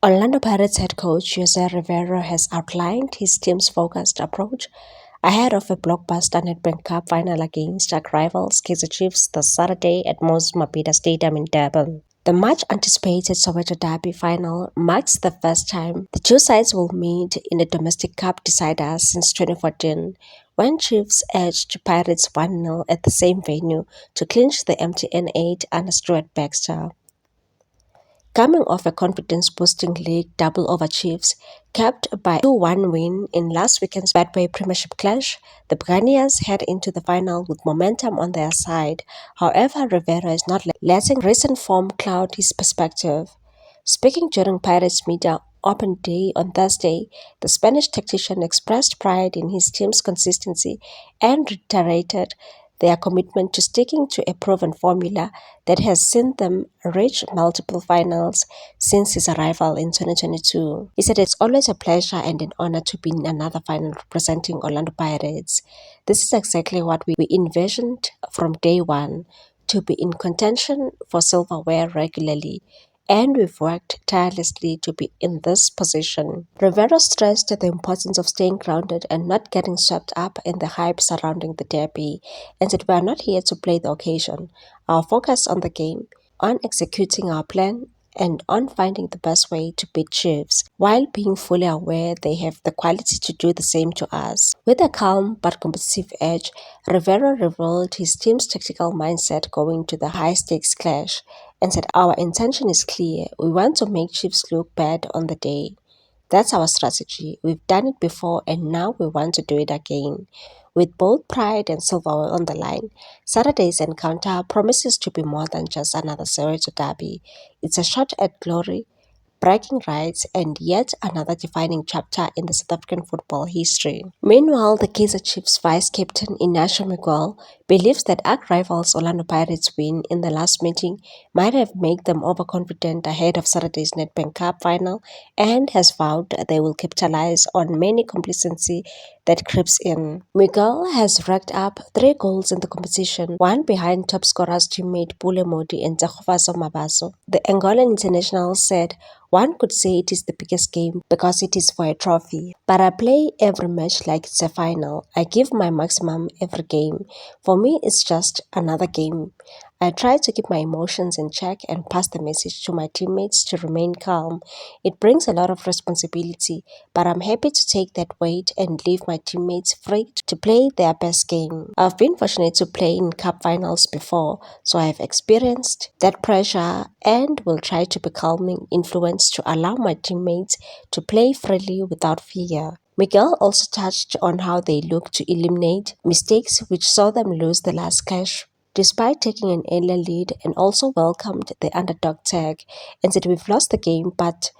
Orlando Pirates head coach Jose Rivera has outlined his team's focused approach ahead of a blockbuster Nedbank Cup final against arch rivals Kaizer Chiefs this Saturday at Moses Mabhida Stadium in Durban. The much-anticipated Soweto Derby final marks the first time the two sides will meet in a domestic cup decider since 2014, when Chiefs edged Pirates 1-0 at the same venue to clinch the MTN 8 under Stuart Baxter. Coming off a confidence-boosting league double over Chiefs, capped by a 2-1 win in last weekend's Betway Premiership clash, the Buccaneers head into the final with momentum on their side. However, Rivera is not letting recent form cloud his perspective. Speaking during Pirates Media Open Day on Thursday, the Spanish tactician expressed pride in his team's consistency and reiterated their commitment to sticking to a proven formula that has seen them reach multiple finals since his arrival in 2022. He said it's always a pleasure and an honor to be in another final representing Orlando Pirates. This is exactly what we envisioned from day one, to be in contention for silverware regularly, and we've worked tirelessly to be in this position. Rivera stressed the importance of staying grounded and not getting swept up in the hype surrounding the derby, and said we are not here to play the occasion. Our focus on the game, on executing our plan, and on finding the best way to beat Chiefs, while being fully aware they have the quality to do the same to us. With a calm but competitive edge, Rivera revealed his team's tactical mindset going to the high-stakes clash, and said our intention is clear. We want to make Chiefs look bad on the day. That's our strategy. We've done it before and now we want to do it again. With both pride and silverware on the line, Saturday's encounter promises to be more than just another Soweto derby. It's a shot at glory, bragging rights, and yet another defining chapter in the South African football history. Meanwhile, the Kaizer Chiefs vice-captain Inacio Miguel believes that arch rivals Orlando Pirates' win in the last meeting might have made them overconfident ahead of Saturday's Nedbank Cup final, and has vowed they will capitalize on any complacency that creeps in. Miguel has racked up 3 goals in the competition, one behind top scorers teammate Pule Modi and Tagofaso Mabaso. The Angolan international said, "One could say it is the biggest game because it is for a trophy. But I play every match like it's a final. I give my maximum every game. For me, it's just another game. I try to keep my emotions in check and pass the message to my teammates to remain calm. It brings a lot of responsibility, but I'm happy to take that weight and leave my teammates free to play their best game. I've been fortunate to play in cup finals before, so I've experienced that pressure and will try to be calming influence to allow my teammates to play freely without fear." Miguel also touched on how they look to eliminate mistakes which saw them lose the last clash despite taking an earlier lead, and also welcomed the underdog tag and said we've lost the game but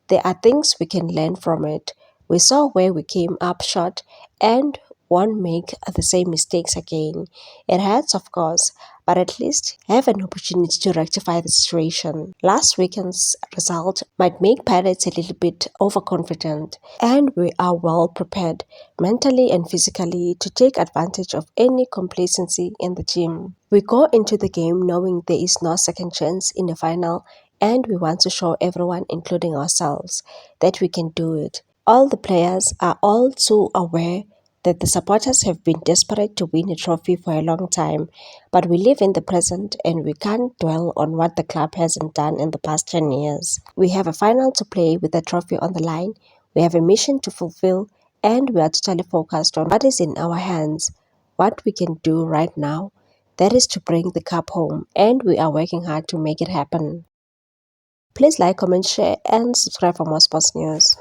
there are things we can learn from it. We saw where we came up short and won't make the same mistakes again. It hurts, of course, but at least have an opportunity to rectify the situation. Last weekend's result might make Pirates a little bit overconfident, and we are well prepared mentally and physically to take advantage of any complacency in the team. We go into the game knowing there is no second chance in the final, and we want to show everyone, including ourselves, that we can do it. All the players are all too aware that the supporters have been desperate to win a trophy for a long time, but we live in the present and we can't dwell on what the club hasn't done in the past 10 years. We have a final to play with a trophy on the line, we have a mission to fulfill, and we are totally focused on what is in our hands, what we can do right now. That is to bring the cup home, and we are working hard to make it happen. Please like, comment, share, and subscribe for more sports news.